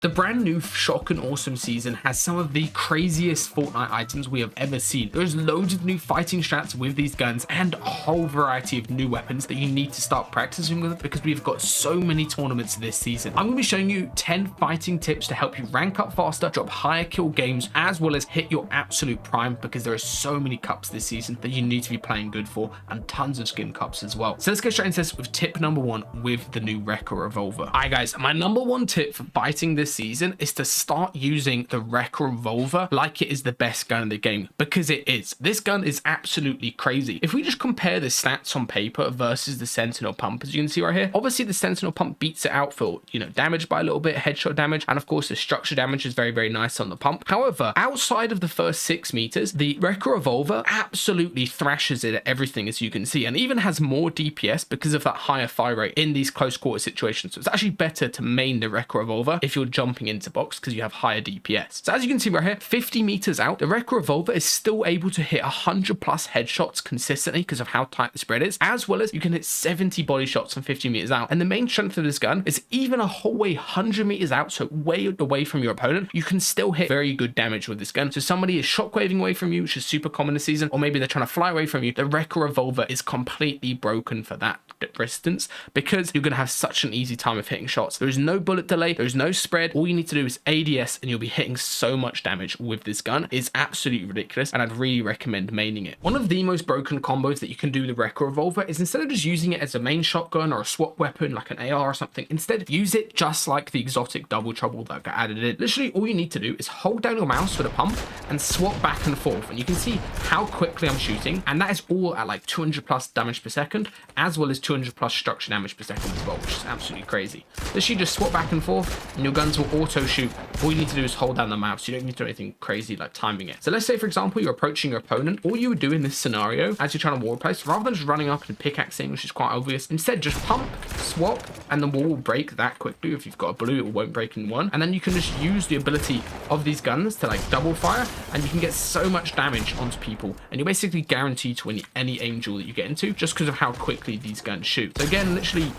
The brand new Shock and Awesome season has some of the craziest Fortnite items we have ever seen. There's loads of new fighting strats with these guns and a whole variety of new weapons that you need to start practicing with because we've got so many tournaments this season. I'm going to be showing you 10 fighting tips to help you rank up faster, drop higher kill games, as well as hit your absolute prime because there are so many cups this season that you need to be playing good for and tons of skin cups as well. So let's get straight into this with tip number 1 with the new Recre Revolver. Alright guys, my number 1 tip for fighting this season is to start using the Recre Revolver like it is the best gun in the game, because it is. This gun is absolutely crazy. If we just compare the stats on paper versus the Sentinel Pump, as you can see right here, obviously the Sentinel Pump beats it out for, damage by a little bit, headshot damage, and of course the structure damage is very, very nice on the pump. However, outside of the first 6 meters, the Recre Revolver absolutely thrashes it at everything, as you can see, and even has more DPS because of that higher fire rate in these close quarter situations. So it's actually better to main the Recre Revolver if you're jumping into box because you have higher DPS. So as you can see right here, 50 meters out, the Recre Revolver is still able to hit 100 plus headshots consistently because of how tight the spread is, as well as you can hit 70 body shots from 50 meters out. And the main strength of this gun is even a whole way 100 meters out, so way away from your opponent, you can still hit very good damage with this gun. So somebody is shockwaving away from you, which is super common this season, or maybe they're trying to fly away from you, the Recre Revolver is completely broken for that distance because you're going to have such an easy time of hitting shots. There is no bullet delay, there's no spread. All you need to do is ADS and you'll be hitting so much damage with this gun. It's absolutely ridiculous, and I'd really recommend maining it. One of the most broken combos that you can do with the Recre Revolver is, instead of just using it as a main shotgun or a swap weapon like an AR or something, instead use it just like the exotic double trouble that got added in. Literally all you need to do is hold down your mouse for the pump and swap back and forth, and you can see how quickly I'm shooting, and that is all at like 200 plus damage per second, as well as 200 plus structure damage per second as well, which is absolutely crazy. Literally just swap back and forth and your guns will auto shoot. All you need to do is hold down the mouse. You don't need to do anything crazy like timing it. So let's say, for example, you're approaching your opponent. All you would do in this scenario as you're trying to wall replace, rather than just running up and pickaxing, which is quite obvious, instead just pump, swap, and the wall will break that quickly. If you've got a blue, it won't break in one. And then you can just use the ability of these guns to like double fire, and you can get so much damage onto people, and you're basically guaranteed to win any aim duel that you get into just because of how quickly these guns shoot. So again, literally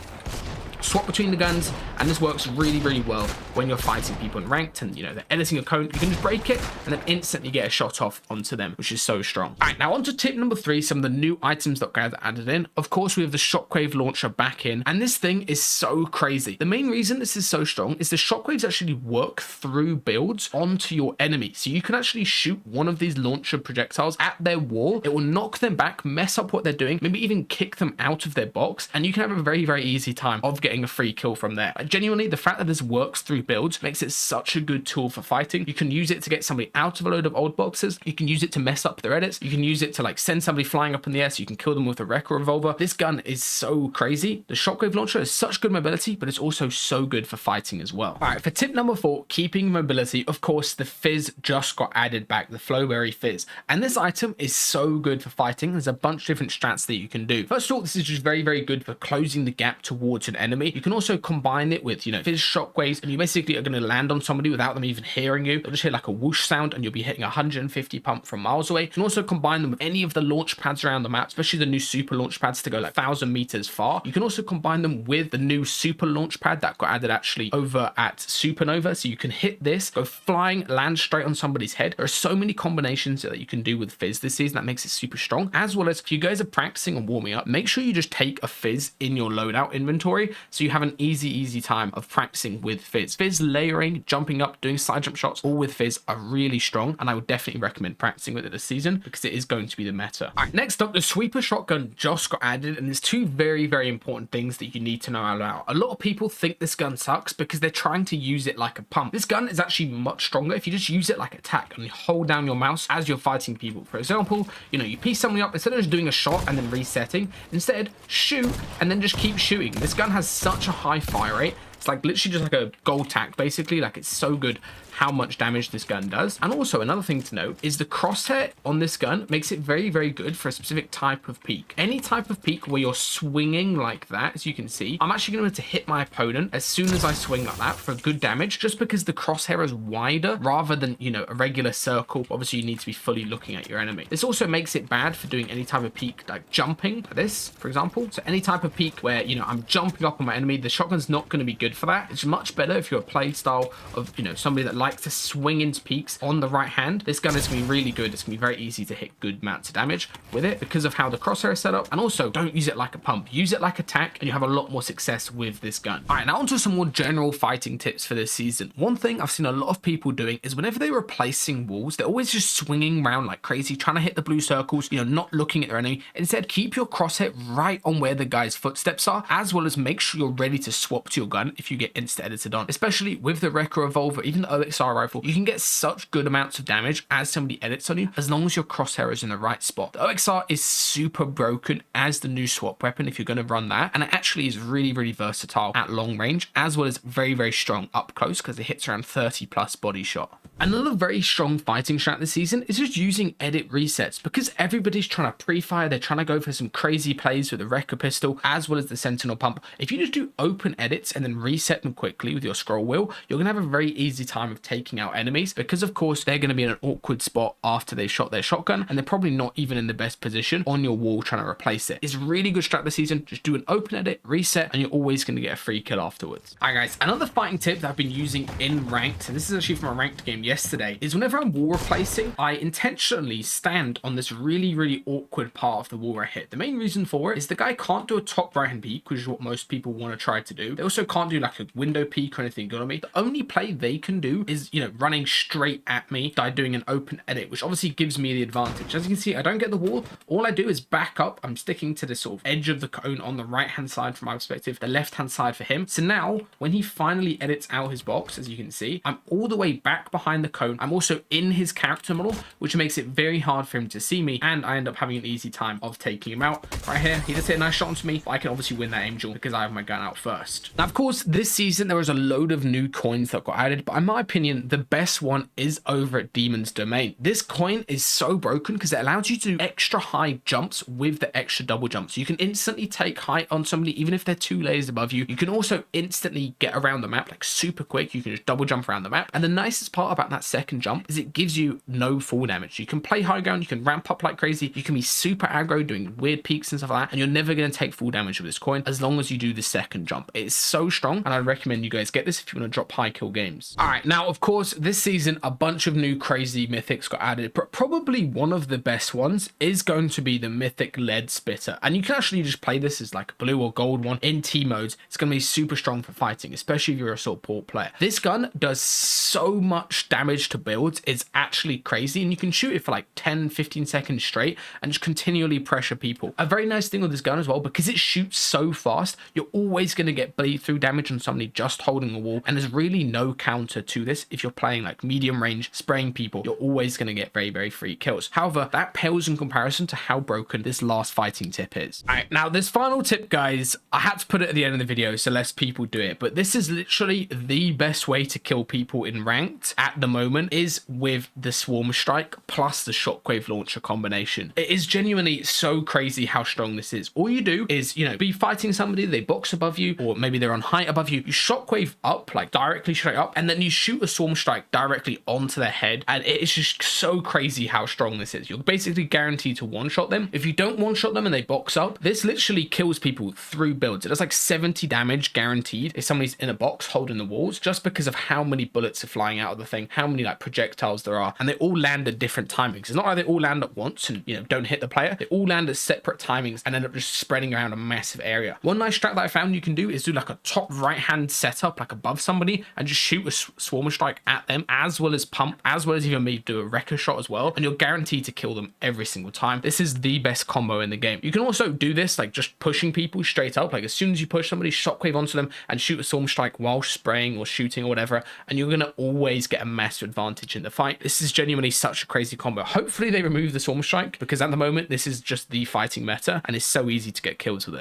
swap between the guns, and this works really, really well when you're fighting people in ranked and they're editing a cone. You can just break it and then instantly get a shot off onto them, which is so strong. All right, now on to tip number 3, some of the new items that got added in. Of course, we have the Shockwave Launcher back in, and this thing is so crazy. The main reason this is so strong is the shockwaves actually work through builds onto your enemy, so you can actually shoot one of these launcher projectiles at their wall. It will knock them back, mess up what they're doing, maybe even kick them out of their box, and you can have a very, very easy time of getting a free kill from there. Genuinely, the fact that this works through builds makes it such a good tool for fighting. You can use it to get somebody out of a load of old boxes. You can use it to mess up their edits. You can use it to like send somebody flying up in the air so you can kill them with a Recre Revolver. This gun is so crazy. The Shockwave Launcher has such good mobility, but it's also so good for fighting as well. All right, for tip number 4, keeping mobility, of course, the Fizz just got added back, the Flowberry Fizz. And this item is so good for fighting. There's a bunch of different strats that you can do. First of all, this is just very, very good for closing the gap towards an enemy. You can also combine it with, Fizz shockwaves, and you basically are going to land on somebody without them even hearing you. They'll just hear like a whoosh sound, and you'll be hitting 150 pump from miles away. You can also combine them with any of the launch pads around the map, especially the new super launch pads to go like 1,000 meters far. You can also combine them with the new super launch pad that got added actually over at Supernova, so you can hit this, go flying, land straight on somebody's head. There are so many combinations that you can do with Fizz this season that makes it super strong. As well as, if you guys are practicing and warming up, make sure you just take a Fizz in your loadout inventory so you have an easy time of practicing with Fizz. Fizz layering, jumping up, doing side jump shots, all with Fizz are really strong, and I would definitely recommend practicing with it this season because it is going to be the meta. All right, next up, the Sweeper Shotgun just got added, and there's 2 very, very important things that you need to know about. A lot of people think this gun sucks because they're trying to use it like a pump. This gun is actually much stronger if you just use it like attack and you hold down your mouse as you're fighting people. For example, you piece somebody up, instead of just doing a shot and then resetting, instead shoot and then just keep shooting. This gun has such a high fire rate. It's like literally just like a gold tack, basically. Like, it's so good how much damage this gun does. And also another thing to note is the crosshair on this gun makes it very, very good for a specific type of peak. Any type of peak where you're swinging like that, as you can see, I'm actually going to be able to hit my opponent as soon as I swing like that for good damage, just because the crosshair is wider rather than, a regular circle. Obviously, you need to be fully looking at your enemy. This also makes it bad for doing any type of peak, like jumping, like this, for example. So any type of peak where, I'm jumping up on my enemy, the shotgun's not going to be good good for that. It's much better if you're a play style of, you know, somebody that likes to swing into peaks on the right hand. This gun is going to be really good. It's going to be very easy to hit good amounts of damage with it because of how the crosshair is set up. And also, don't use it like a pump. Use it like a tack, and you have a lot more success with this gun. All right, now onto some more general fighting tips for this season. One thing I've seen a lot of people doing is whenever they're replacing walls, they're always just swinging around like crazy, trying to hit the blue circles, you know, not looking at their enemy. Instead, keep your crosshair right on where the guy's footsteps are, as well as make sure you're ready to swap to your gun if you get insta edited on. Especially with the Recre Revolver, even the OXR rifle, you can get such good amounts of damage as somebody edits on you, as long as your crosshair is in the right spot. The OXR is super broken as the new swap weapon if you're going to run that, and it actually is really, really versatile at long range, as well as very, very strong up close because it hits around 30 plus body shot. Another very strong fighting strat this season is just using edit resets, because everybody's trying to pre-fire, they're trying to go for some crazy plays with the Recre pistol as well as the Sentinel pump. If you just do open edits and then reset them quickly with your scroll wheel, you're going to have a very easy time of taking out enemies, because of course they're going to be in an awkward spot after they shot their shotgun, and they're probably not even in the best position on your wall trying to replace it. It's a really good strat this season. Just do an open edit, reset, and you're always going to get a free kill afterwards. All right guys, another fighting tip that I've been using in ranked, and this is actually from a ranked game yesterday, is whenever I'm wall replacing, I intentionally stand on this really, really awkward part of the wall I hit. The main reason for it is the guy can't do a top right hand peek, which is what most people want to try to do. They also can't do like a window peek or anything good on me. The only play they can do is, you know, running straight at me by doing an open edit, which obviously gives me the advantage. As you can see, I don't get the wall. All I do is back up. I'm sticking to this sort of edge of the cone on the right hand side from my perspective, the left hand side for him. So now when he finally edits out his box, as you can see, I'm all the way back behind the cone. I'm also in his character model, which makes it very hard for him to see me, and I end up having an easy time of taking him out. Right here, he just hit a nice shot onto me, but I can obviously win that angel because I have my gun out first. Now, of course, this season there was a load of new coins that got added, but in my opinion, the best one is over at Demon's Domain. This coin is so broken because it allows you to do extra high jumps with the extra double jumps. So you can instantly take height on somebody, even if they're 2 layers above you. You can also instantly get around the map like super quick. You can just double jump around the map. And the nicest part about that second jump is it gives you no fall damage. You can play high ground, you can ramp up like crazy, you can be super aggro doing weird peaks and stuff like that, and you're never going to take full damage with this coin as long as you do the second jump. It's so strong, and I recommend you guys get this if you want to drop high kill games. All right, now of course this season a bunch of new crazy mythics got added, but probably one of the best ones is going to be the Mythic lead spitter, and you can actually just play this as like a blue or gold one in T modes. It's going to be super strong for fighting, especially if you're a support player. This gun does so much damage to builds, it's actually crazy, and you can shoot it for like 10-15 seconds straight and just continually pressure people. A very nice thing with this gun as well, because it shoots so fast, you're always going to get bleed through damage on somebody just holding a wall, and there's really no counter to this. If you're playing like medium range spraying people, you're always going to get very, very free kills. However, that pales in comparison to how broken this last fighting tip is. All right, now this final tip, guys, I had to put it at the end of the video so less people do it, but this is literally the best way to kill people in ranked at the moment, is with the Swarm Strike plus the Shockwave Launcher combination. It is genuinely so crazy how strong this is. All you do is, you know, be fighting somebody, they box above you, or maybe they're on height above you, you Shockwave up, like directly straight up, and then you shoot a Swarm Strike directly onto their head, and it is just so crazy how strong this is. You're basically guaranteed to one-shot them. If you don't one-shot them and they box up, this literally kills people through builds. It does like 70 damage guaranteed if somebody's in a box holding the walls, just because of how many bullets are flying out of the thing, how many like projectiles there are, and they all land at different timings. It's not like they all land at once and, you know, don't hit the player. They all land at separate timings and end up just spreading around a massive area. One nice strat that I found you can do is do like a top right hand setup like above somebody and just shoot a Swarm Strike at them, as well as pump, as well as even maybe do a Recre shot as well, and you're guaranteed to kill them every single time. This is the best combo in the game. You can also do this like just pushing people straight up, like as soon as you push somebody, Shockwave onto them and shoot a Swarm Strike while spraying or shooting or whatever, and you're gonna always get a massive advantage in the fight. This is genuinely such a crazy combo. Hopefully they remove the Swarm Strike, because at the moment this is just the fighting meta and it's so easy to get kills with it.